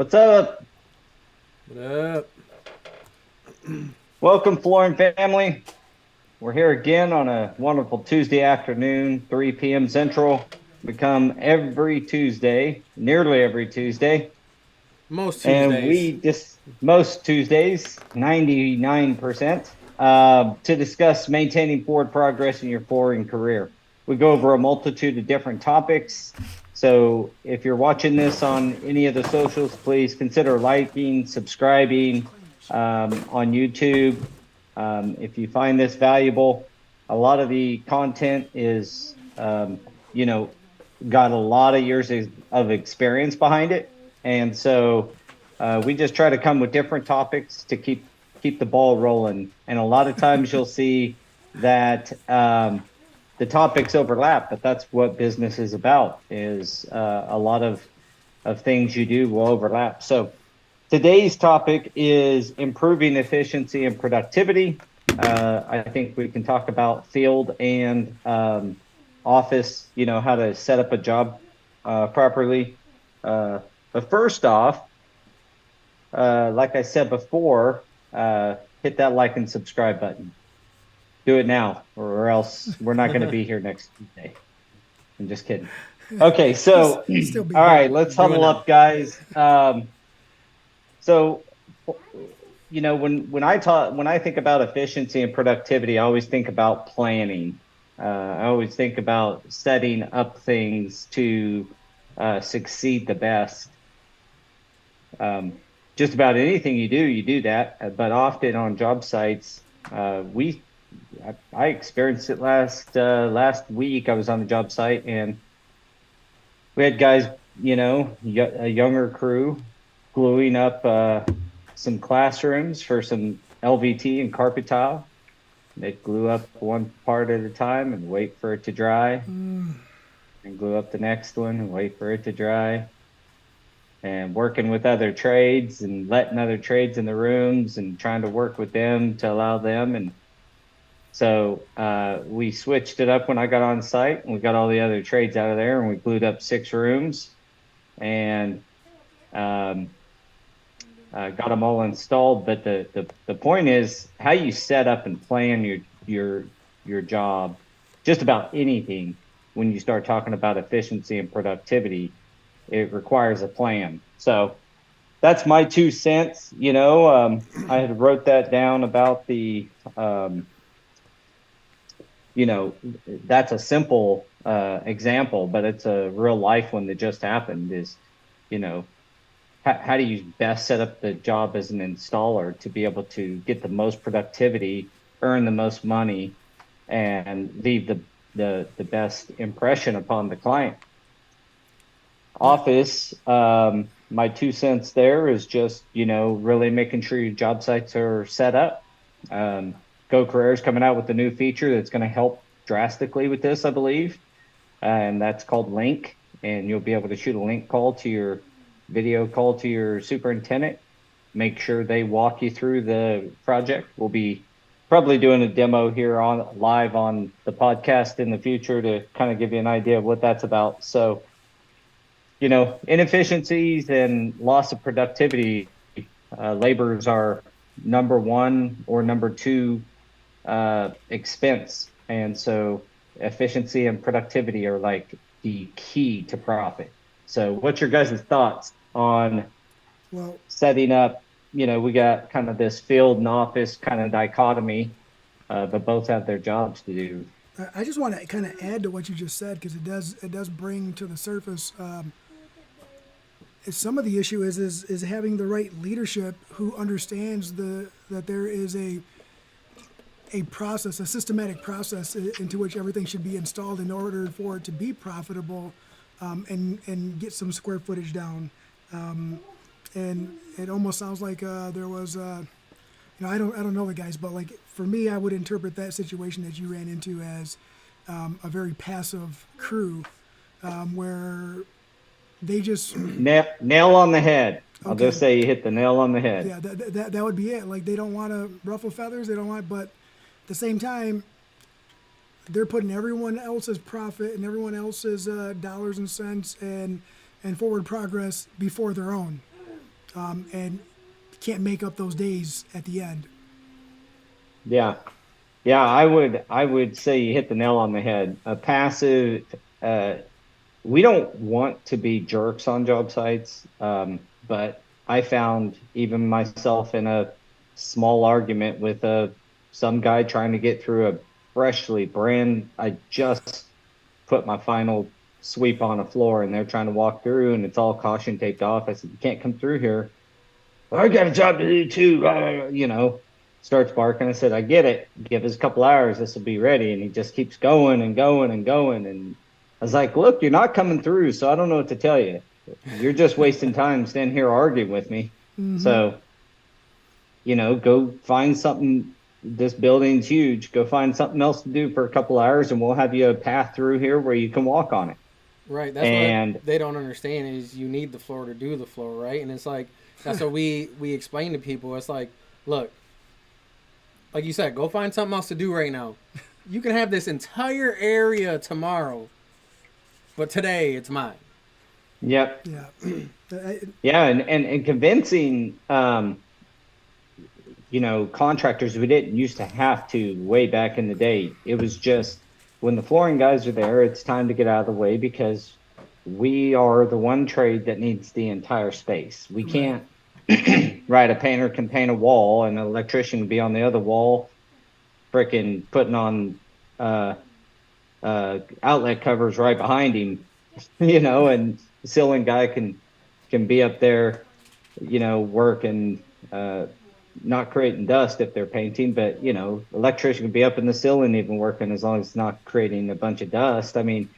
What's up? What up? Welcome, Flooring family. We're here again on a wonderful Tuesday afternoon, 3 p.m. Central. We come every Tuesday, nearly every Tuesday, Most and Tuesdays. we just most Tuesdays, 99%, to discuss maintaining forward progress in your flooring career. We go over a multitude of different topics. So if you're watching this on any of the socials, please consider liking, subscribing on YouTube. If you find this valuable, a lot of the content is, you know, got a lot of years of experience behind it. And so we just try to come with different topics to keep the ball rolling. And a lot of times you'll see that the topics overlap, but that's what business is about. Is a lot of things you do will overlap. So today's topic is improving efficiency and productivity. I think we can talk about field and office. How to set up a job properly. But first off, like I said before, hit that like and subscribe button. Do it now, or else we're not going to be here next Tuesday. I'm just kidding. Okay, so Still be all here. right, let's Do it huddle now. up, guys. So, when I think about efficiency and productivity, I always think about planning. I always think about setting up things to succeed the best. Just about anything you do that. But often on job sites, I experienced it last week. I was on the job site and we had guys, a younger crew gluing up some classrooms for some LVT and carpet tile. They'd glue up one part at a time and wait for it to dry, and glue up the next one and wait for it to dry. And working with other trades and letting other trades in the rooms and trying to work with them to allow them. And so we switched it up when I got on site, and we got all the other trades out of there, and we glued up 6 rooms and got them all installed. But the point is how you set up and plan your job. Just about anything, when you start talking about efficiency and productivity, it requires a plan. So that's my 2 cents. I had wrote that down about the that's a simple example, but it's a real life one that just happened. Is you know how do you best set up the job as an installer to be able to get the most productivity, earn the most money, and leave the best impression upon the client. Office, my 2 cents there is just, really making sure your job sites are set up. Go Carrera is coming out with a new feature that's going to help drastically with this, I believe. And that's called Link. And you'll be able to shoot a link call to your video call to your superintendent. Make sure they walk you through the project. We'll be probably doing a demo here on live on the podcast in the future to kind of give you an idea of what that's about. So, inefficiencies and loss of productivity, laborers are number one or number two expense. And so efficiency and productivity are like the key to profit. So what's your guys' thoughts on Well, setting up? We got kind of this field and office kind of dichotomy, but both have their jobs to do. I just want to kind of add to what you just said because it does bring to the surface. Some of the issue is having the right leadership who understands that there is a process, a systematic process into which everything should be installed in order for it to be profitable, and get some square footage down. And it almost sounds like there was, I don't know the guys, but like for me, I would interpret that situation that you ran into as a very passive crew, where they just Nail on the head. I'll Okay. just say you hit the nail on the head. yeah, that would be it. Like they don't want to ruffle feathers. They don't want, but at the same time, they're putting everyone else's profit and everyone else's dollars and cents and forward progress before their own. and can't make up those days at the end. Yeah. Yeah, I would say you hit the nail on the head. A passive, uh, we don't want to be jerks on job sites, but I found even myself in a small argument with some guy trying to get through a freshly brand. I just put my final sweep on a floor, and they're trying to walk through, and it's all caution taped off. I said, "You can't come through here." "I got a job to do too. Starts barking. I said, "I get it. Give us a couple hours. This will be ready." And he just keeps going and going and going. And I was like, "Look, you're not coming through, so I don't know what to tell you. You're just wasting time standing here arguing with me. So, go find something. This building's huge. Go find something else to do for a couple hours, and we'll have you a path through here where you can walk on it." Right. That's And what they don't understand is you need the floor to do the floor, right? And it's like that's what we explain to people. It's like, look, like you said, go find something else to do right now. You can have this entire area tomorrow, but today it's mine. yep. Yeah. Yeah, and convincing contractors, we didn't used to have to way back in the day. It was just when the flooring guys are there, it's time to get out of the way because we are the one trade that needs the entire space. We can't, right? A painter can paint a wall and an electrician can be on the other wall, freaking putting on outlet covers right behind him, and the ceiling guy can be up there, working, not creating dust if they're painting, but electrician can be up in the ceiling even working as long as it's not creating a bunch of dust. I mean,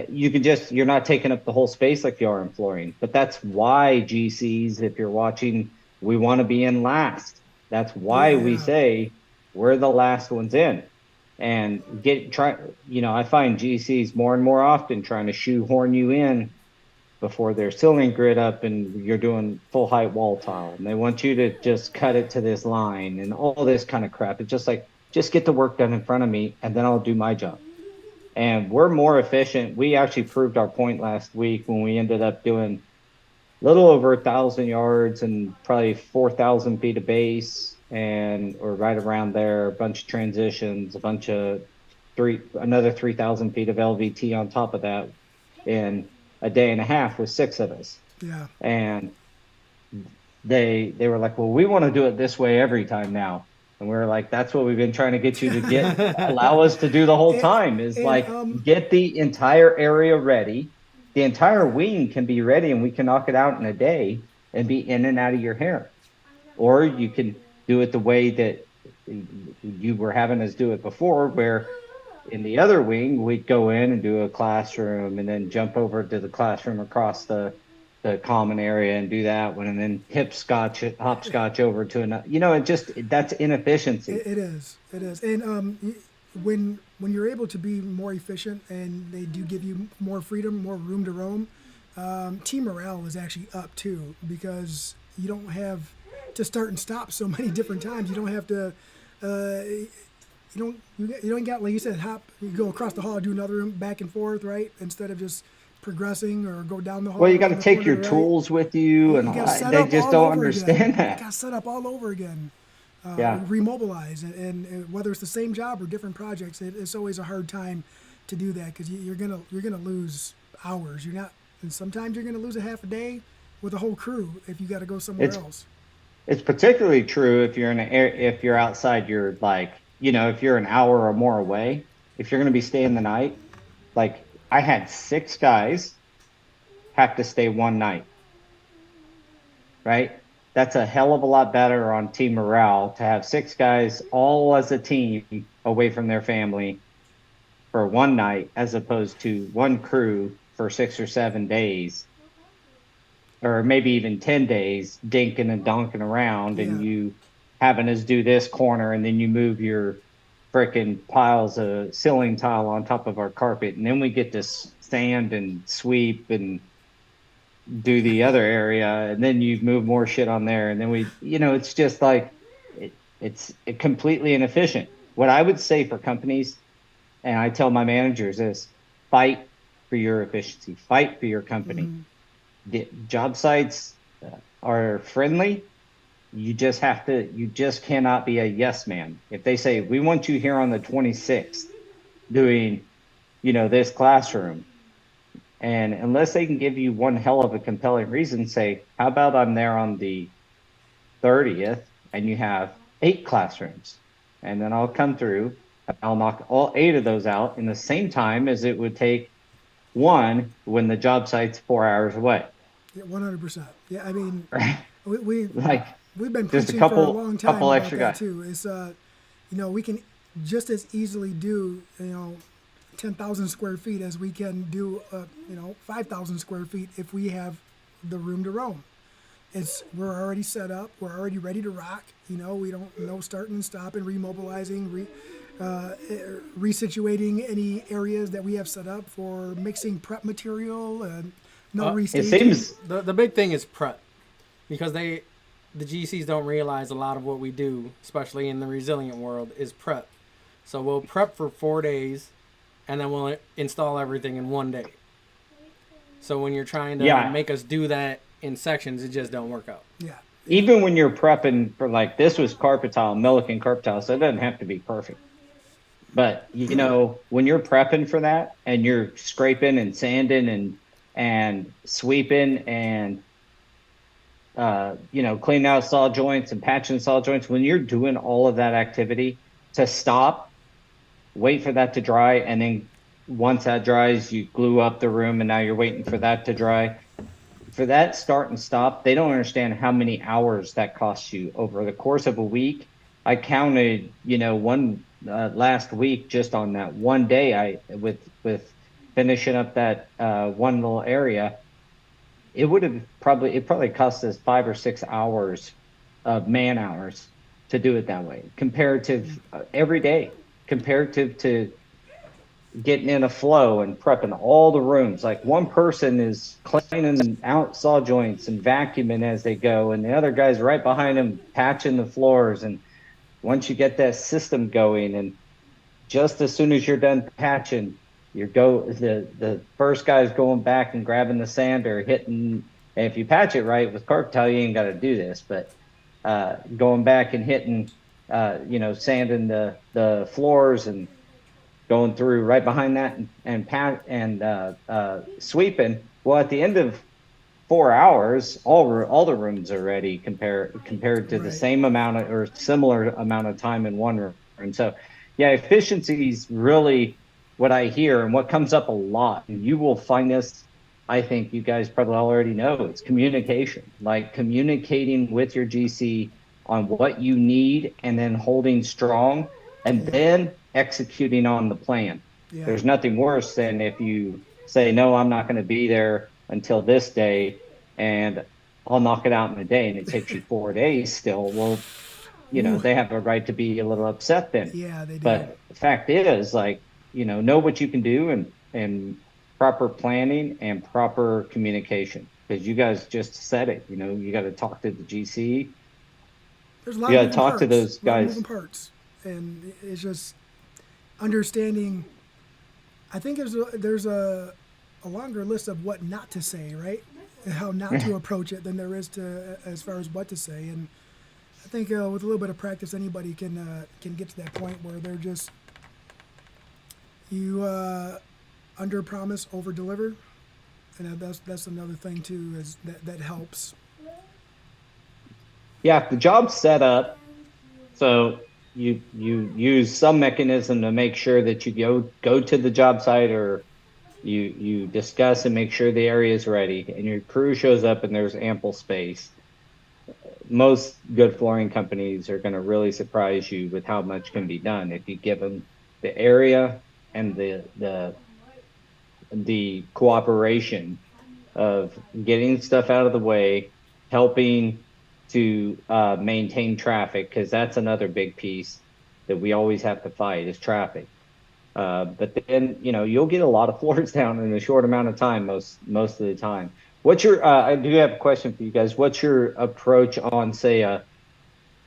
you're not taking up the whole space like you are in flooring. But that's why GCs, if you're watching, we want to be in last. That's why we say we're the last ones in. And I find GCs more and more often trying to shoehorn you in before their ceiling grid up and you're doing full height wall tile. And they want you to just cut it to this line and all this kind of crap. It's just like, just get the work done in front of me and then I'll do my job. And we're more efficient. We actually proved our point last week when we ended up doing a little over 1,000 yards and probably 4,000 feet of base or right around there, a bunch of transitions, another 3,000 feet of LVT on top of that in a day and a half with 6 of us. Yeah. And they were like, "Well, we want to do it this way every time now." And we were like, "That's what we've been trying to get you to allow us to do the whole time is get the entire area ready. The entire wing can be ready and we can knock it out in a day and be in and out of your hair. Or you can do it the way that you were having us do it before, where in the other wing, we'd go in and do a classroom and then jump over to the classroom across the common area and do that one and then hopscotch over to another. That's inefficiency. It is. And when you're able to be more efficient and they do give you more freedom, more room to roam, team morale is actually up too, because you don't have to start and stop so many different times. You don't have to you don't got, like you said, you go across the hall, do another room, back and forth, right? Instead of just progressing or go down the hall. Well, you got to take your tools with you, and they just don't understand that. You got to set up all over again. Yeah. Remobilize, and whether it's the same job or different projects, it's always a hard time to do that because you're gonna lose hours. And sometimes you're gonna lose a half a day with a whole crew if you got to go somewhere else. It's particularly true if you're outside your if you're an hour or more away, if you're going to be staying the night. Like I had 6 guys have to stay one night, right? That's a hell of a lot better on team morale to have 6 guys all as a team away from their family for one night as opposed to one crew for 6 or 7 days. Or maybe even 10 days dinking and donking around and you having us do this corner and then you move your frickin' piles of ceiling tile on top of our carpet and then we get to sand and sweep and do the other area and then you move more shit on there and then it's just like it's completely inefficient. What I would say for companies, and I tell my managers, is fight for your efficiency, fight for your company. The job sites, are friendly, you just cannot be a yes man. If they say, we want you here on the 26th doing, this classroom, and unless they can give you one hell of a compelling reason, say, how about I'm there on the 30th and you have 8 classrooms, and then I'll come through, I'll knock all 8 of those out in the same time as it would take one when the job site's 4 hours away. Yeah, 100%. Yeah, I mean, Right? we Like, we've been just a preaching for a couple long time couple about extra that guys. too. It's we can just as easily do 10,000 square feet as we can do 5,000 square feet if we have the room to roam. We're already set up. We're already ready to rock. We don't know starting and stopping, remobilizing, resituating any areas that we have set up for mixing prep material and no It restaging. seems The big thing is prep, because the GCs don't realize a lot of what we do, especially in the resilient world, is prep. So we'll prep for 4 days, and then we'll install everything in 1 day. So when you're trying to make us do that in sections, it just don't work out. Yeah. even when you're prepping for, like, this was carpet tile, Milliken carpet tile, so it doesn't have to be perfect. But when you're prepping for that and you're scraping and sanding and sweeping and cleaning out saw joints and patching saw joints, when you're doing all of that activity, to stop, wait for that to dry, and then once that dries, you glue up the room, and now you're waiting for that to dry. For that start and stop, they don't understand how many hours that costs you over the course of a week. I counted, one last week just on that one day. With finishing up that one little area, it probably cost us 5 or 6 hours of man hours to do it that way, comparative every day, comparative to getting in a flow and prepping all the rooms. Like, one person is cleaning out saw joints and vacuuming as they go, and the other guy's right behind them patching the floors. And once you get that system going, and just as soon as you're done patching, the first guy's going back and grabbing the sander, hitting. And if you patch it right with carpet tile, you ain't got to do this, but going back and hitting, sanding the floors and going through right behind that and sweeping. Well, at the end of 4 hours, all the rooms are ready compared to the same amount or similar amount of time in one room. And so, yeah, efficiency is really what I hear, and what comes up a lot. And you will find this, I think you guys probably already know, it's communication. Like, communicating with your GC on what you need, and then holding strong, and then executing on the plan. Yeah. There's nothing worse than if you say, no, I'm not going to be there until this day, and I'll knock it out in a day, and it takes you 4 days still. Well, they have a right to be a little upset then. Yeah, they do. But the fact is, know what you can do, and proper planning and proper communication. Because you guys just said it, you got to talk to the GC. There's a lot you of got to talk to those guys. Moving parts. And it's just understanding. I think there's a longer list of what not to say, right? And how not to approach it than there is as far as what to say. And I think with a little bit of practice, anybody can get to that point where they're just under promise, over deliver, and that's another thing too, is that helps. Yeah, the job's set up, so you use some mechanism to make sure that you go to the job site, or you discuss and make sure the area is ready, and your crew shows up and there's ample space. Most good flooring companies are going to really surprise you with how much can be done if you give them the area and the cooperation of getting stuff out of the way, helping to maintain traffic, because that's another big piece that we always have to fight, is traffic. But then, you'll get a lot of floors down in a short amount of time, most of the time. What's your, I do have a question for you guys. What's your approach on, say, do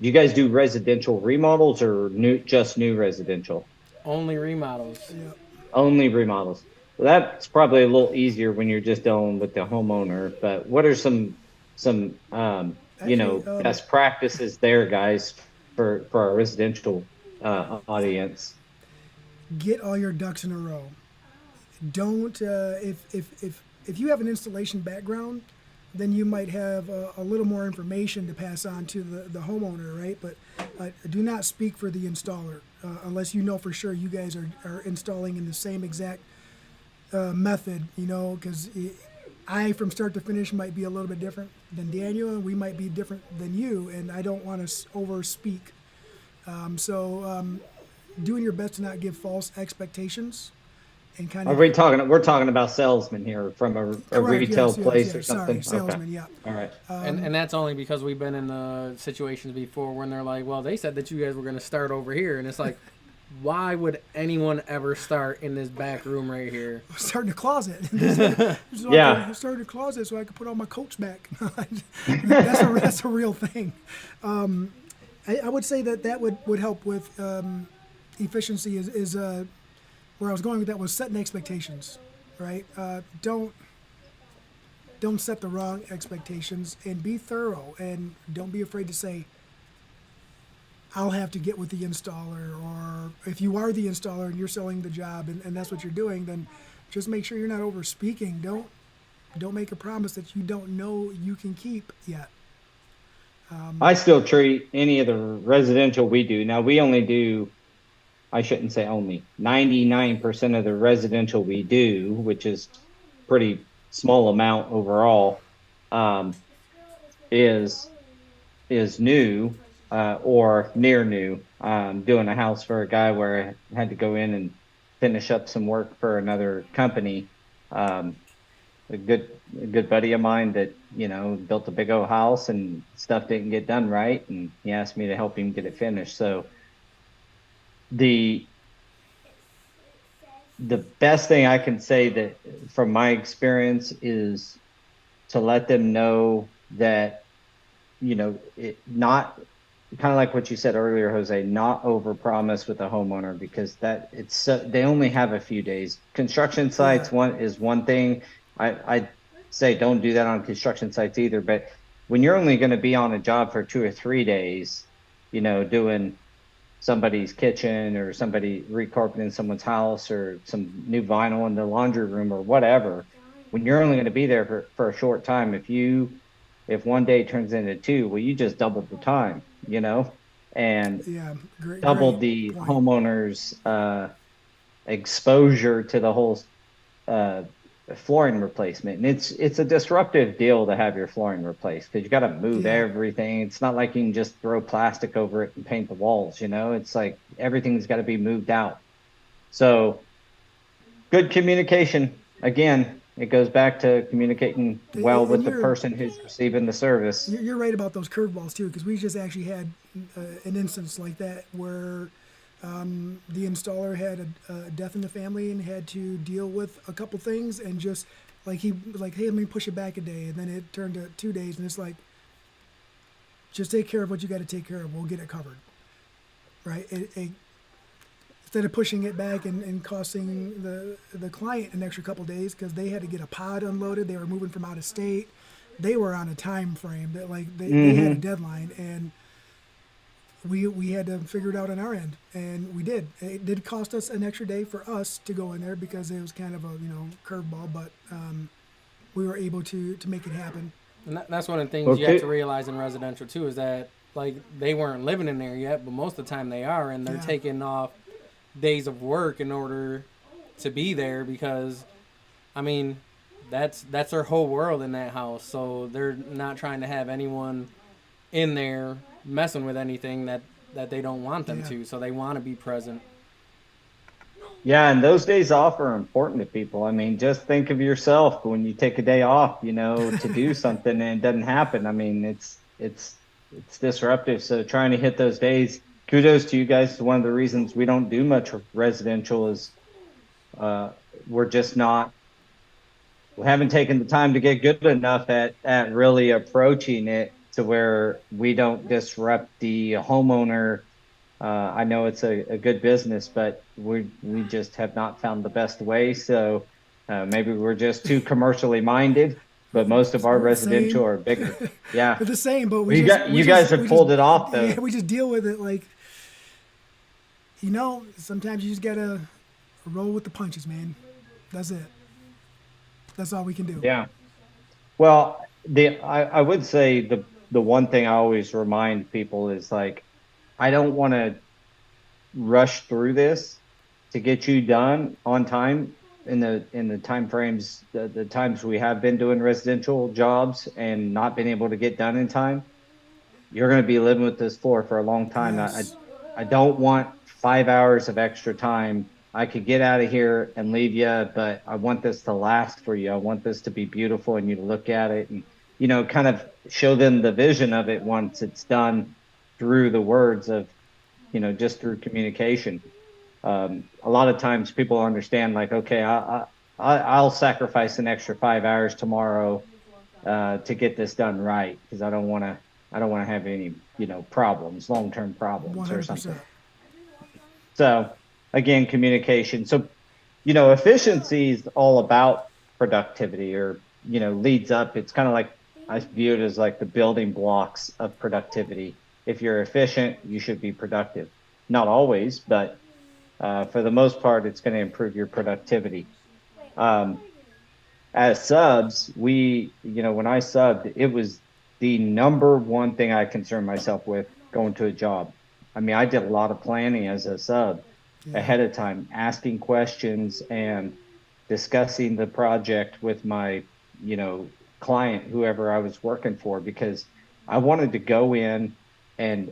you guys do residential remodels or just new residential? Only remodels. Yeah. Only remodels. Well, that's probably a little easier when you're just dealing with the homeowner. But what are some some Actually, best practices there, guys, for our residential audience. get all your ducks in a row. Don't if you have an installation background, then you might have a little more information to pass on to the homeowner, right? But do not speak for the installer unless you know for sure you guys are installing in the same exact method, because I, from start to finish, might be a little bit different than Daniel, and we might be different than you, and I don't want to over speak. Doing your best to not give false expectations and kind of. We're talking about salesmen here from a Correct, retail yes, place yes, or something. Sorry, salesman, Okay. yeah. All right. And that's only because we've been in situations before when they're like, well, they said that you guys were going to start over here. And it's like, why would anyone ever start in this back room right here? Start in the closet. Yeah. Start in the closet so I could put all my coats back. That's a real thing. I would say that would help with efficiency is where I was going with that was setting expectations, right? Don't set the wrong expectations and be thorough, and don't be afraid to say, I'll have to get with the installer, or if you are the installer and you're selling the job and that's what you're doing, then just make sure you're not over speaking. Don't make a promise that you don't know you can keep yet. I still treat any of the residential we do. Now we only do, I shouldn't say only, 99% of the residential we do, which is pretty small amount overall, is new or near new. Doing a house for a guy where I had to go in and finish up some work for another company. A good buddy of mine that built a big old house and stuff didn't get done right, and he asked me to help him get it finished. So the best thing I can say that from my experience is to let them know that it not kind of like what you said earlier, Jose, not overpromise with the homeowner, because they only have a few days. Construction sites is one thing. I say don't do that on construction sites either. But when you're only going to be on a job for 2 or 3 days, doing somebody's kitchen or somebody recarpeting someone's house or some new vinyl in the laundry room or whatever, when you're only going to be there for a short time, if one day turns into 2, well, you just doubled the time, and doubled the homeowner's exposure to the whole flooring replacement. And it's a disruptive deal to have your flooring replaced, because you got to move everything. It's not like you can just throw plastic over it and paint the walls. It's like everything's got to be moved out. So good communication. Again, it goes back to communicating well with the person who's receiving the service. You're right about those curveballs too, because we just actually had an instance like that where the installer had a death in the family and had to deal with a couple things, and just he was like, hey, let me push it back a day, and then it turned to 2 days, and it's like, just take care of what you got to take care of. We'll get it covered, right? Instead of pushing it back and costing the client an extra couple days because they had to get a pod unloaded, they were moving from out of state, they were on a time frame that they had a deadline, and we had to figure it out on our end, and we did. It did cost us an extra day for us to go in there because it was kind of a curveball, but we were able to make it happen. And that's one of the things you have to realize in residential too, is that they weren't living in there yet, but most of the time they are, and they're taking off days of work in order to be there, because that's their whole world in that house. So they're not trying to have anyone in there messing with anything that they don't want them to. So they want to be present. Yeah, and those days off are important to people. Just think of yourself when you take a day off, to do something and it doesn't happen. It's disruptive. So trying to hit those days, kudos to you guys. One of the reasons we don't do much residential is we haven't taken the time to get good enough at really approaching it to where we don't disrupt the homeowner. I know it's a good business, but we just have not found the best way. So maybe we're just too commercially minded, but most of our We're the same. residential are bigger. Yeah. They're the same, but Well, you guys have pulled it off though. Yeah, we just deal with it like, sometimes you just gotta roll with the punches, man. That's it. That's all we can do. Yeah. Well, I would say the one thing I always remind people is like, I don't want to rush through this to get you done on time in the time frames, the times we have been doing residential jobs and not been able to get done in time. You're going to be living with this floor for a long time. Yes. I don't want 5 hours of extra time. I could get out of here and leave you, but I want this to last for you. I want this to be beautiful and you to look at it and, kind of show them the vision of it once it's done through the words of, just through communication. A lot of times people understand like, okay, I'll sacrifice an extra 5 hours tomorrow to get this done right because I don't want to have any problems, long-term problems 100%. or something. So again, communication. So efficiency is all about productivity, or leads up. It's kind of like, I view it as like the building blocks of productivity. If you're efficient, you should be productive. Not always, but for the most part, it's going to improve your productivity. As subs, when I subbed, it was the number one thing I concerned myself with going to a job. I mean, I did a lot of planning as a sub ahead of time, asking questions and discussing the project with my, client, whoever I was working for, because I wanted to go in and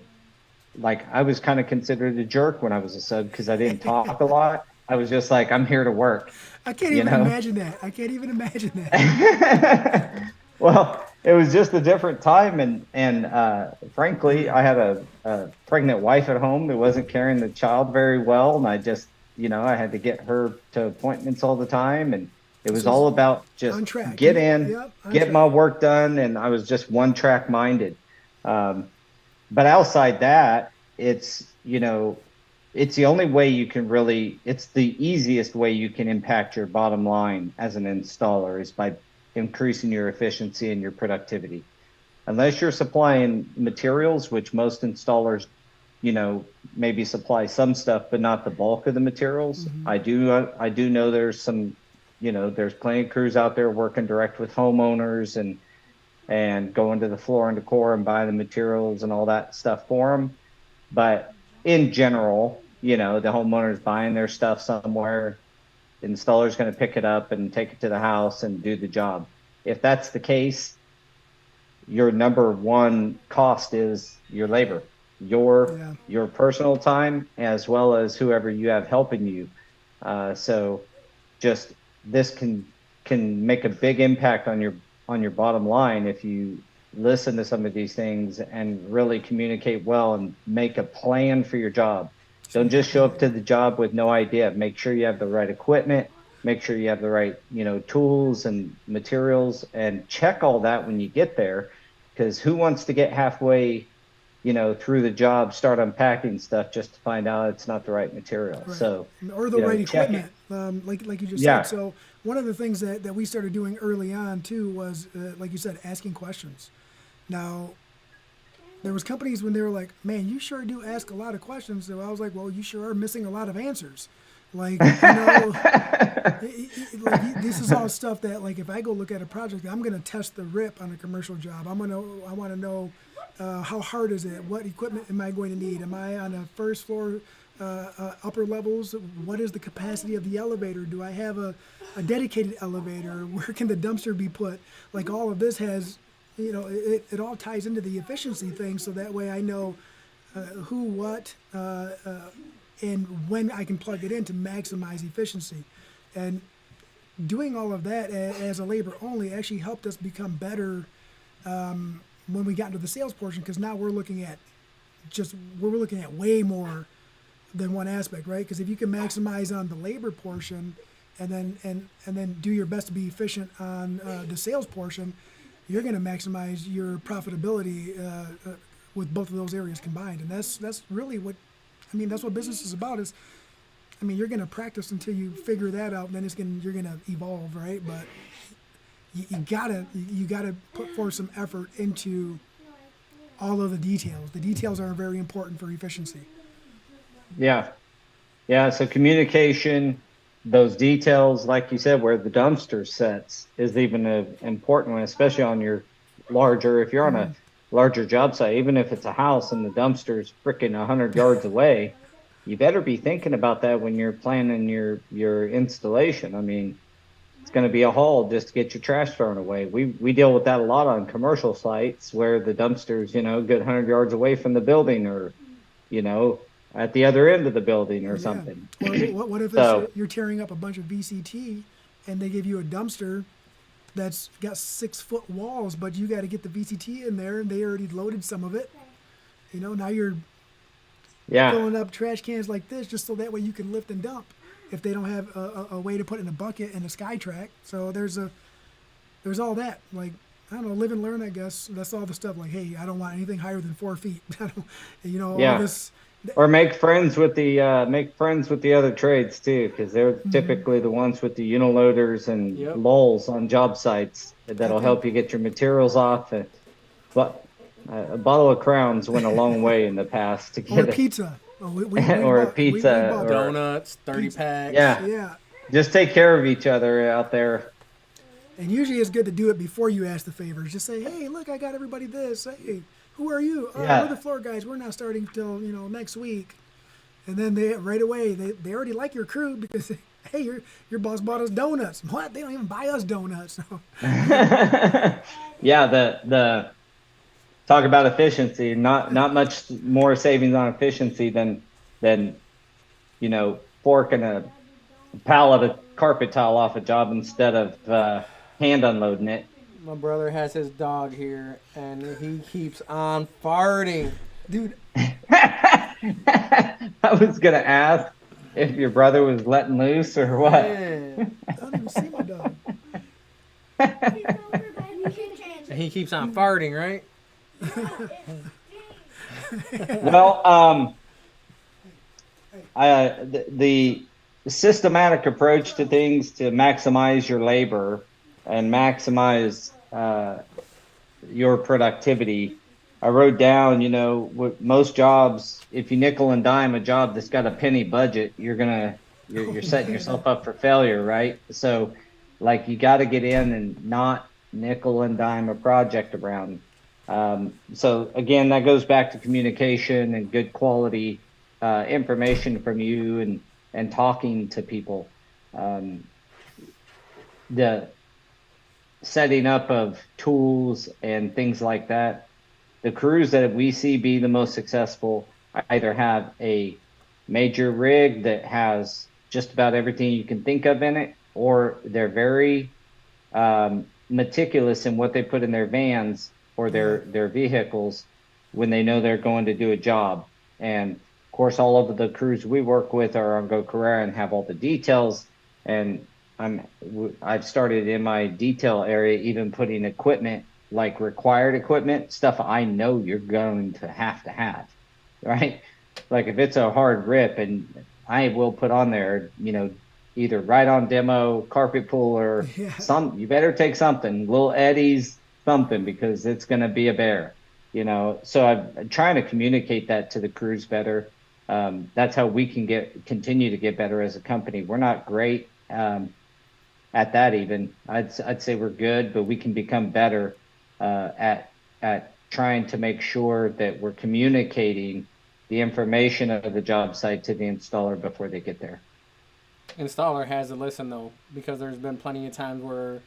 like, I was kind of considered a jerk when I was a sub because I didn't talk a lot. I was just like, I'm here to work. I can't even imagine that. I can't even imagine that. Well, it was just a different time, and frankly, I had a pregnant wife at home who wasn't carrying the child very well, and I just, I had to get her to appointments all the time, and it was all about just get in, get my work done, and I was just one track minded. But outside that, it's it's the only way you can really, it's the easiest way you can impact your bottom line as an installer is by increasing your efficiency and your productivity. Unless you're supplying materials, which most installers, maybe supply some stuff, but not the bulk of the materials. Mm-hmm. I do know there's some, there's plenty of crews out there working direct with homeowners and going to the floor and decor and buy the materials and all that stuff for them. But in general, the homeowner's buying their stuff somewhere. The installer's going to pick it up and take it to the house and do the job. If that's the case, your number one cost is your labor, your personal time, as well as whoever you have helping you. So just this can make a big impact on your bottom line if you listen to some of these things and really communicate well and make a plan for your job. Don't just show up to the job with no idea. Make sure you have the right equipment, make sure you have the right, tools and materials, and check all that when you get there, because who wants to get halfway, through the job, start unpacking stuff just to find out it's not the right material. Right. So, or the right equipment, like you just said. So one of the things that we started doing early on too was, like you said, asking questions. Now, there was companies when they were like, man, you sure do ask a lot of questions. So I was like, well, you sure are missing a lot of answers. Like, this is all stuff that, like, if I go look at a project, I'm going to test the rip on a commercial job. I want to know how hard is it? What equipment am I going to need? Am I on a first floor, upper levels? What is the capacity of the elevator? Do I have a dedicated elevator? Where can the dumpster be put? Like, all of this has, it all ties into the efficiency thing, so that way I know who, what, and when I can plug it in to maximize efficiency. And doing all of that as a labor only actually helped us become better when we got into the sales portion, because now we're looking at way more than one aspect, right? Because if you can maximize on the labor portion and then do your best to be efficient on the sales portion, you're going to maximize your profitability with both of those areas combined. And that's really that's what business is about. You're going to practice until you figure that out, and then you're going to evolve, right? But you gotta put forth some effort into all of the details. The details are very important for efficiency. Yeah. Yeah. So communication, those details, like you said, where the dumpster sets is even an important one, especially on your larger, if you're on a larger job site, even if it's a house and the dumpster's freaking 100 yards away, you better be thinking about that when you're planning your installation. I mean, it's going to be a haul just to get your trash thrown away. We deal with that a lot on commercial sites where the dumpster's, a good 100 yards away from the building, or, at the other end of the building or something. Or what if So, you're tearing up a bunch of VCT and they give you a dumpster that's got 6-foot walls, but you got to get the VCT in there and they already loaded some of it. Now you're yeah. filling up trash cans like this just so that way you can lift and dump if they don't have a way to put in a bucket and a sky track. So there's all that. Like, I don't know, live and learn, I guess. That's all the stuff like, hey, I don't want anything higher than 4 feet. All this. Or make friends with the other trades too, because they're typically the ones with the uniloaders and lulls on job sites that'll help you get your materials off. But a bottle of Crowns went a long way in the past to get Or pizza. or pizza, or donuts, 30 packs. Yeah. Just take care of each other out there. And usually it's good to do it before you ask the favors. Just say, hey, look, I got everybody this. Hey, who are you? Oh, we're the floor guys. We're not starting till next week. And then they right away they already like your crew because hey, your boss bought us donuts. What? They don't even buy us donuts. Yeah, the talk about efficiency. Not much more savings on efficiency than forking a pallet of carpet tile off a job instead of hand unloading it. My brother has his dog here, and he keeps on farting. Dude. I was going to ask if your brother was letting loose or what. Yeah. I don't even see my dog. And he keeps on farting, right? Well, the systematic approach to things to maximize your labor and maximize your productivity. I wrote down, with most jobs, if you nickel and dime a job that's got a penny budget, you're setting yourself up for failure, right? So, like, you got to get in and not nickel and dime a project around. So again, that goes back to communication and good quality information from you and talking to people. The setting up of tools and things like that. The crews that we see be the most successful either have a major rig that has just about everything you can think of in it, or they're very meticulous in what they put in their vans or their vehicles when they know they're going to do a job. And of course, all of the crews we work with are on Go Carrera and have all the details. And I've started in my detail area, even putting equipment, like required equipment, stuff I know you're going to have, right? Like if it's a hard rip, and I will put on there, either right on demo, carpet puller, you better take something, little eddies, something, because it's going to be a bear, So I'm trying to communicate that to the crews better. That's how we can continue to get better as a company. We're not great at that even. I'd say we're good, but we can become better at trying to make sure that we're communicating the information of the job site to the installer before they get there. Installer has to listen though, because there's been plenty of times where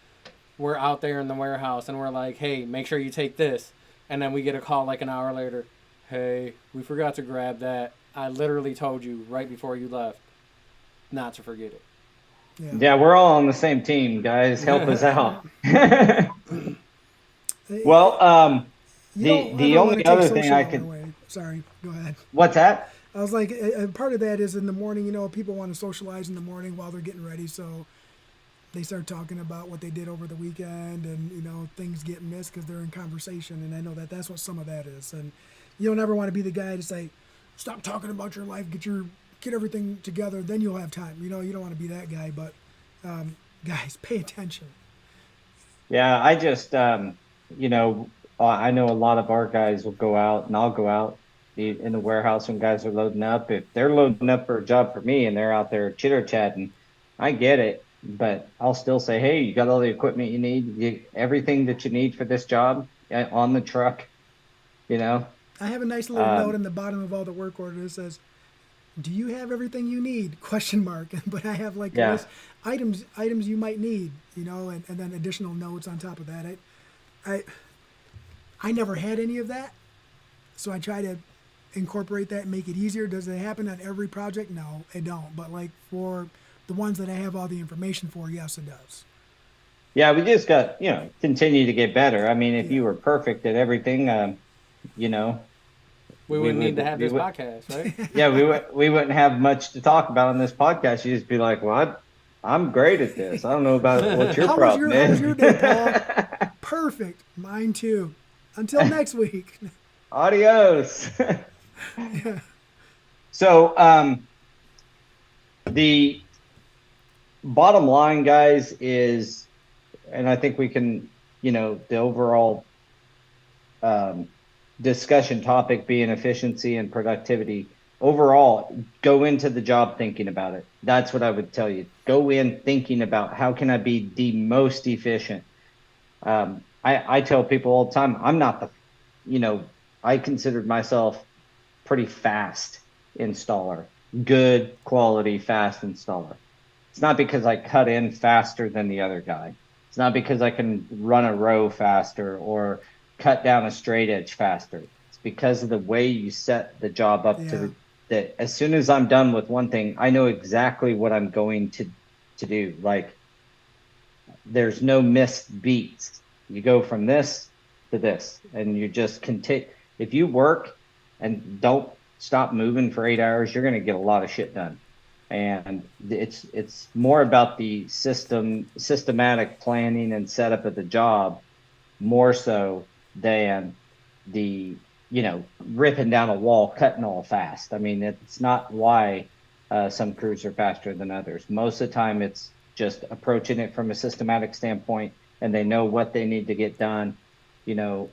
we're out there in the warehouse and we're like, hey, make sure you take this. And then we get a call like an hour later. Hey, we forgot to grab that. I literally told you right before you left not to forget it. Yeah, we're all on the same team, guys. Help us out. Well, the only other thing I could... Sorry, go ahead. What's that? I was like, part of that is in the morning, people want to socialize in the morning while they're getting ready. So they start talking about what they did over the weekend, and, things get missed because they're in conversation. And I know that's what some of that is. And you don't ever want to be the guy to say, stop talking about your life, get everything together, then you'll have time. You don't want to be that guy, but guys, pay attention. Yeah, I just, you know, I know a lot of our guys will go out and I'll go out in the warehouse when guys are loading up. If they're loading up for a job for me and they're out there chitter chatting, I get it, but I'll still say, hey, you got all the equipment you need, everything that you need for this job on the truck, you know? I have a nice little note Um, in the bottom of all the work orders that says, "Do you have everything you need?" Question mark. But I have like a yeah, list items you might need, and then additional notes on top of that. I I never had any of that, so I try to incorporate that and make it easier. Does it happen on every project? No, it don't. But like for the ones that I have all the information for, yes, it does. yeah, we just got, continue to get better. I mean, if Yeah. you were perfect at everything, you know, We we wouldn't need to would, have we this would, podcast, right? yeah, we wouldn't have much to talk about on this podcast. You just be like, well, I'm great at this. I don't know about what your problem How was is. your day, Paul? Perfect. Mine too. Until next week. Adios. Yeah. So, the bottom line, guys, is, and I think we can, the overall um, discussion topic being efficiency and productivity. Overall, go into the job thinking about it. That's what I would tell you. Go in thinking about how can I be the most efficient. I tell people all the time, I'm not I considered myself pretty fast installer, good quality fast installer. It's not because I cut in faster than the other guy. It's not because I can run a row faster or cut down a straight edge faster. It's because of the way you set the job up Yeah. that as soon as I'm done with one thing, I know exactly what I'm going to do. Like there's no missed beats. You go from this to this, and you just continue. If you work and don't stop moving for 8 hours, you're going to get a lot of shit done. And it's more about the systematic planning and setup of the job more so than the ripping down a wall, cutting all fast. I mean, it's not why some crews are faster than others. Most of the time, it's just approaching it from a systematic standpoint, and they know what they need to get done, you know,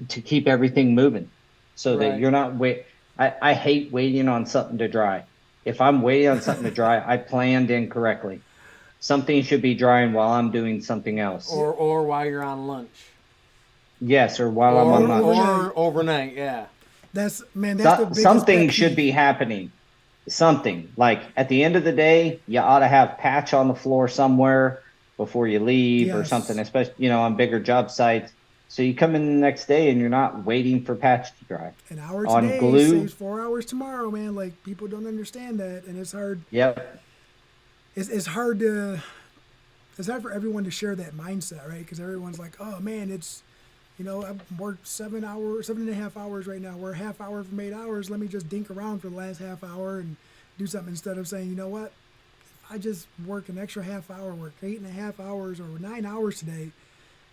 to keep everything moving, so that Right. you're not wait. I hate waiting on something to dry. If I'm waiting on something to dry, I planned incorrectly. Something should be drying while I'm doing something else. Yeah. Or while you're on lunch. Yes, or while I'm on Or lunch. Overnight. or overnight, yeah. That's the biggest Something pet should be peeve. happening. Something like at the end of the day, you ought to have patch on the floor somewhere before you leave or something, Yes. especially on bigger job sites. So you come in the next day and you're not waiting for patch to dry. An hour On today saves glue, 4 hours tomorrow, man. Like people don't understand that, and it's hard. yep. It's hard to. It's hard for everyone to share that mindset, right? Because everyone's like, "Oh man, I've worked 7 hours, 7.5 hours right now. We're a half hour from 8 hours. Let me just dink around for the last half hour and do something instead of saying, you know what? If I just work an extra half hour, work 8.5 hours or 9 hours today,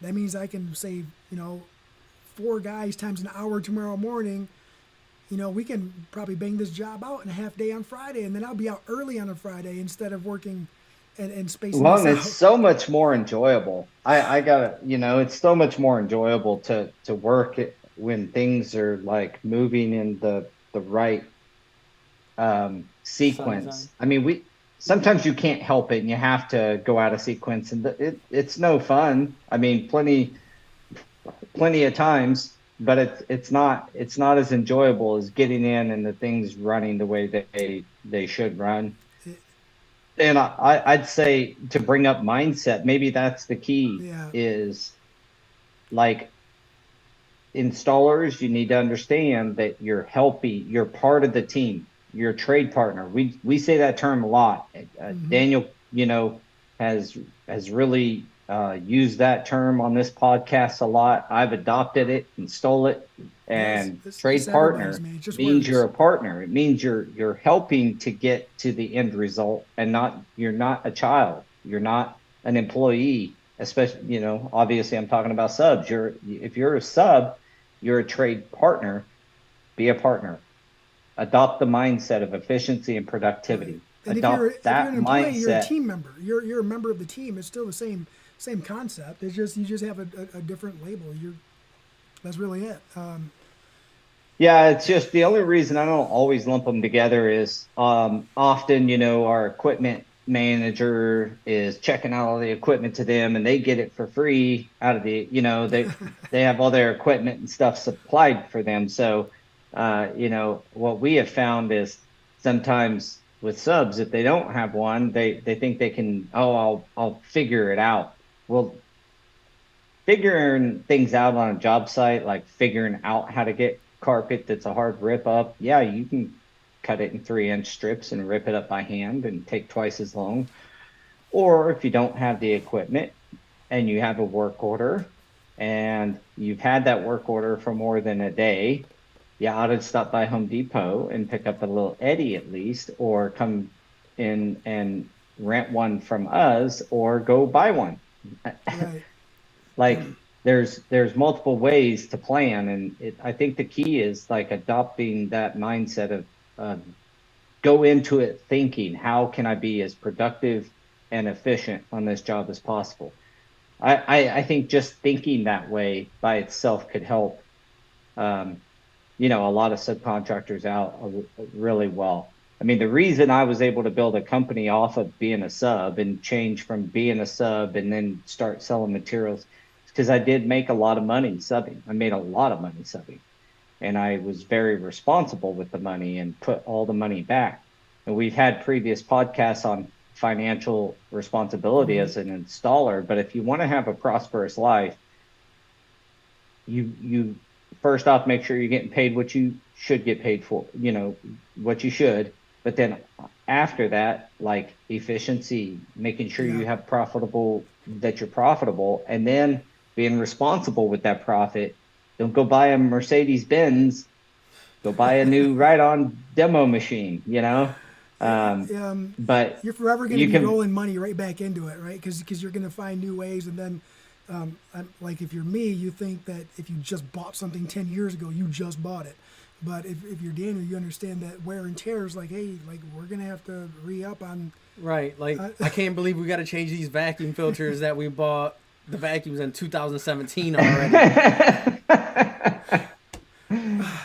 that means I can save, 4 guys times an hour tomorrow morning. We can probably bang this job out in a half day on Friday, and then I'll be out early on a Friday instead of working and spacing Well, this and it's out. so much more enjoyable. I gotta, it's so much more enjoyable to work when things are like moving in the right Sun's on. sequence. I mean, we sometimes you can't help it, and you have to go out of sequence, and it's no fun. I mean, plenty of times, but it's not as enjoyable as getting in and the things running the way that they should run. And I'd say to bring up mindset, maybe that's the key Yeah. is like installers, you need to understand that you're part of the team, you're a trade partner. We say that term a lot. Daniel, has really used that term on this podcast a lot. I've adopted it and stole it. Yes. And It's trade everybody's, partner man. It just means you're works. a partner. It means you're helping to get to the end result, and you're not a child. You're not an employee. Especially, obviously I'm talking about subs. If you're a sub, you're a trade partner. Be a partner. Adopt the mindset of efficiency and Right. productivity. And if you're Adopt if you're that an employee, you're a mindset. team member. You're a member of the team. It's still the same same concept. It's just you just have a different label. That's really it. Yeah, it's just the only reason I don't always lump them together is often, our equipment manager is checking out all the equipment to them and they get it for free out of they have all their equipment and stuff supplied for them. So, what we have found is sometimes with subs, if they don't have one, they think they can, I'll figure it out. Well, figuring things out on a job site, like figuring out how to get carpet that's a hard rip up, yeah, you can cut it in 3-inch strips and rip it up by hand and take twice as long. Or if you don't have the equipment and you have a work order and you've had that work order for more than a day, you ought to stop by Home Depot and pick up a little Eddy at least, or come in and rent one from us, or go buy one. Right. Like there's multiple ways to plan, and I think the key is like adopting that mindset of go into it thinking, how can I be as productive and efficient on this job as possible? I think just thinking that way by itself could help a lot of subcontractors out really well. I mean, the reason I was able to build a company off of being a sub and change from being a sub and then start selling materials is because I did make a lot of money subbing. I made a lot of money subbing. And I was very responsible with the money and put all the money back. And we've had previous podcasts on financial responsibility as an installer. But if you want to have a prosperous life, you first off, make sure you're getting paid what you should get paid for, what you should. But then after that, like efficiency, making sure you have that you're profitable, and then being responsible with that profit. Don't go buy a Mercedes Benz, go buy a new ride-on demo machine, but you're forever going to be rolling money right back into it, right? Because you're going to find new ways. And then like if you're me, you think that if you just bought something 10 years ago, you just bought it. But if you're Daniel, you understand that wear and tear is like, hey, like we're going to have to re-up on. Right. Like I can't believe we got to change these vacuum filters that we bought the vacuums in 2017 already.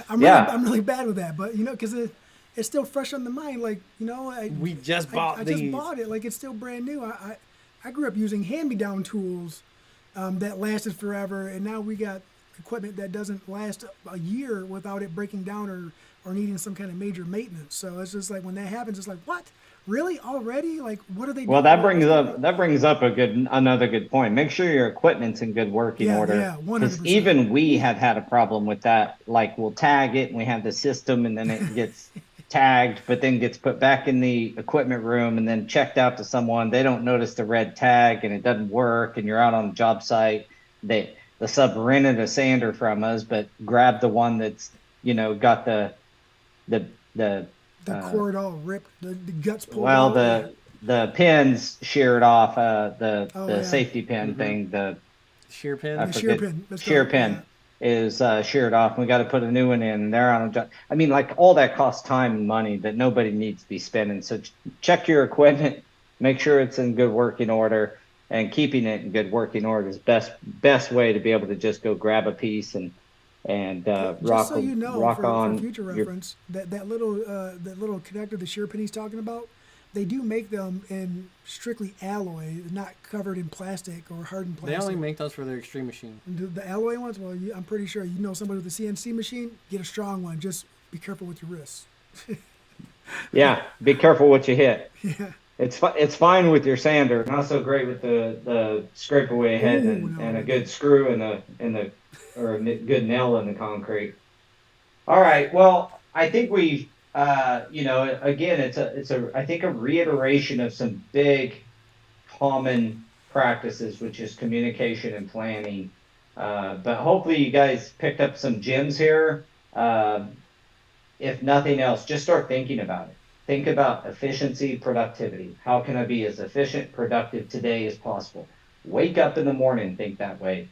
I'm really bad with that, but because it's still fresh on the mind. Like we just bought these. I just bought it. Like it's still brand new. I grew up using hand-me-down tools that lasted forever, and now we got equipment that doesn't last a year without it breaking down or needing some kind of major maintenance. So it's just like when that happens, it's like, what? Really? Already? Like, what are they doing? Well, that brings up another good point. Make sure your equipment's in good working order. Yeah, 100%. Because even we have had a problem with that. Like, we'll tag it and we have the system, and then it gets tagged, but then gets put back in the equipment room and then checked out to someone. They don't notice the red tag and it doesn't work, and you're out on the job site. The sub rented a sander from us, but grabbed the one that's got the cord all ripped, the guts pulled well, out. the pins sheared off, the safety pin thing, the shear pin. The shear pin. Shear pin is sheared off, and we got to put a new one in. And they're on a job. I mean, like, all that costs time and money that nobody needs to be spending. So check your equipment, make sure it's in good working order, and keeping it in good working order is best way to be able to just go grab a piece and rock so rock on. For future reference, that little connector, the shear pin he's talking about, they do make them in strictly alloy, not covered in plastic or hardened plastic. They only make those for their extreme machine. The alloy ones, well, I'm pretty sure somebody with a CNC machine, get a strong one. Just be careful with your wrists. Yeah, be careful what you hit. Yeah. It's fine with your sander, not so great with the scrape away head and a good screw or a good nail in the concrete. All right. Well, I think we've, again, it's I think a reiteration of some big common practices, which is communication and planning. But hopefully you guys picked up some gems here. If nothing else, just start thinking about it. Think about efficiency, productivity. How can I be as efficient, productive today as possible? Wake up in the morning, think that way.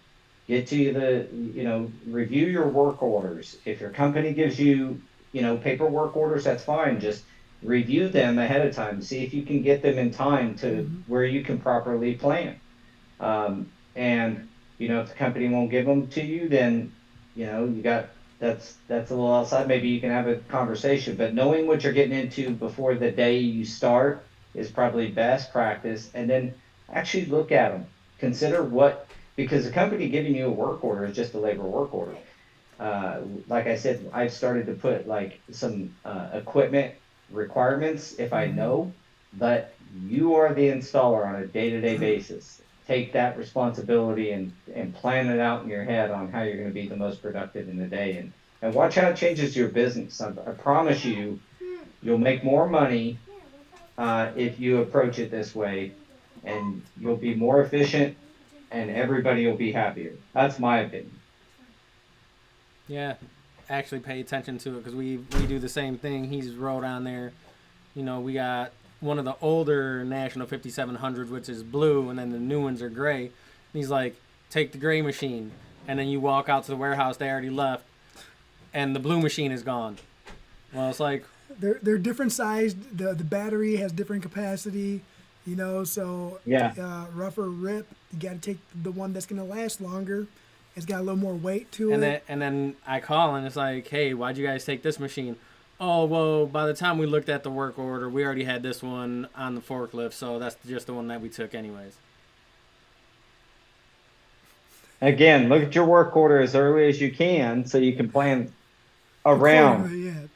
Get to review your work orders. If your company gives you, paperwork orders, that's fine. Just review them ahead of time. See if you can get them in time to where you can properly plan. And if the company won't give them to you, then you got that's a little outside. Maybe you can have a conversation, but knowing what you're getting into before the day you start is probably best practice. And then actually look at them, consider what, because the company giving you a work order is just a labor work order. Like I said, I've started to put like some equipment requirements if I know, but you are the installer on a day-to-day basis. Take that responsibility and plan it out in your head on how you're going to be the most productive in the day, and watch how it changes your business. I promise you, you'll make more money if you approach it this way, and you'll be more efficient, and everybody will be happier. That's my opinion. Yeah, actually pay attention to it because we do the same thing. He's wrote on there, we got one of the older National 5700s, which is blue, and then the new ones are gray. And he's like, take the gray machine, and then you walk out to the warehouse, they already left, and the blue machine is gone. Well, it's like, they're different sized. The battery has different capacity, so Yeah. rougher rip. You got to take the one that's going to last longer. It's got a little more weight to and it. then I call and it's like, hey, why'd you guys take this machine? Oh, well, by the time we looked at the work order, we already had this one on the forklift, so that's just the one that we took anyways. Again, look at your work order as early as you can so you can plan around Accordingly, yeah.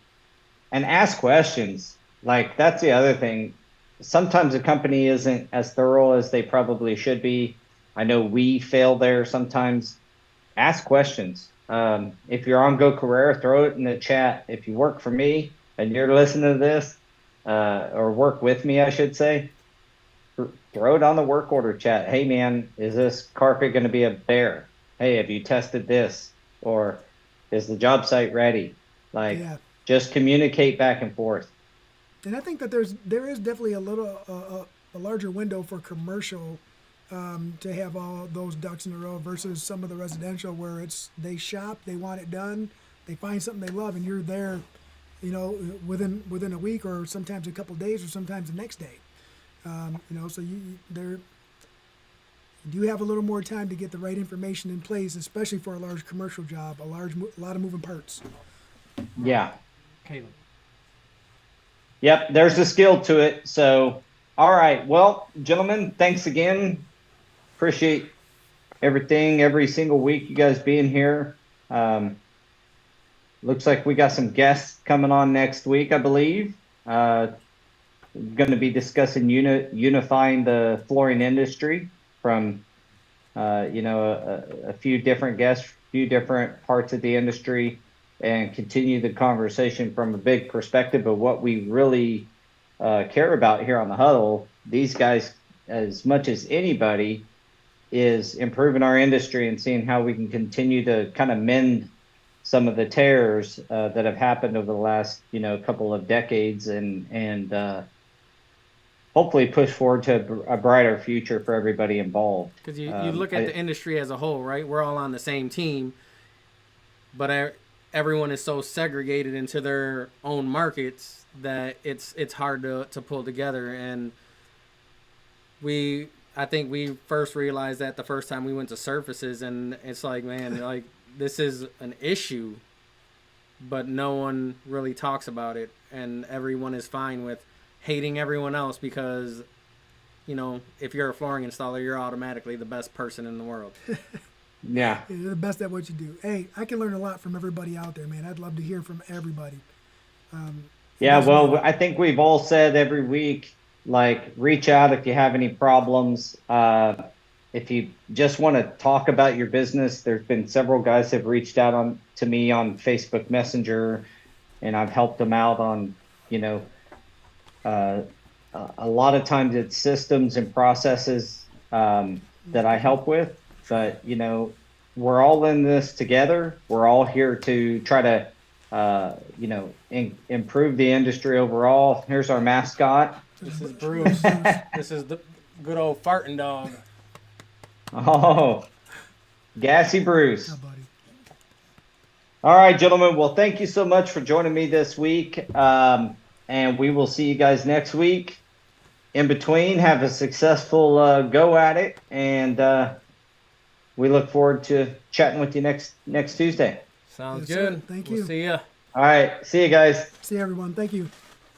and ask questions. Like, that's the other thing. Sometimes a company isn't as thorough as they probably should be. I know we fail there sometimes. Ask questions. If you're on Go Carrera, throw it in the chat. If you work for me and you're listening to this, or work with me, I should say, throw it on the work order chat. Hey, man, is this carpet going to be a bear? Hey, have you tested this? Or is the job site ready? Like, Yeah. just communicate back and forth. And I think that there is definitely a larger window for commercial to have all those ducks in a row versus some of the residential where they shop, they want it done, they find something they love, and you're there, within a week or sometimes a couple of days or sometimes the next day. So you do have a little more time to get the right information in place, especially for a large commercial job, a lot of moving parts. Yeah. Caleb. Yep, there's a skill to it. So, all right. Well, gentlemen, thanks again. Appreciate everything, every single week you guys being here. Looks like we got some guests coming on next week, I believe. Going to be discussing unifying the flooring industry from, a few different guests, few different parts of the industry, and continue the conversation from a big perspective of what we really care about here on the Huddle. These guys, as much as anybody, is improving our industry and seeing how we can continue to kind of mend some of the tears that have happened over the last couple of decades, and hopefully push forward to a brighter future for everybody involved. Because you look at the industry as a whole, right? We're all on the same team, but everyone is so segregated into their own markets that it's hard to pull together. And I think we first realized that the first time we went to surfaces, and it's like, man, like this is an issue, but no one really talks about it, and everyone is fine with hating everyone else because, if you're a flooring installer, you're automatically the best person in the world. Yeah. You're the best at what you do. Hey, I can learn a lot from everybody out there, man. I'd love to hear from everybody. Yeah, well, I think we've all said every week, like, reach out if you have any problems. If you just want to talk about your business, there's been several guys have reached out to me on Facebook Messenger, and I've helped them out on, a lot of times it's systems and processes that I help with. But, we're all in this together. We're all here to try to, improve the industry overall. Here's our mascot. This is Bruce. This is the good old farting dog. Oh, Gassy Bruce. Oh, buddy. All right, gentlemen. Well, thank you so much for joining me this week. And we will see you guys next week. in between, have a successful go at it, and we look forward to chatting with you next Tuesday. Sounds Yes, sir. good. Thank We'll you. see ya. All right, see you guys. See everyone. Thank you.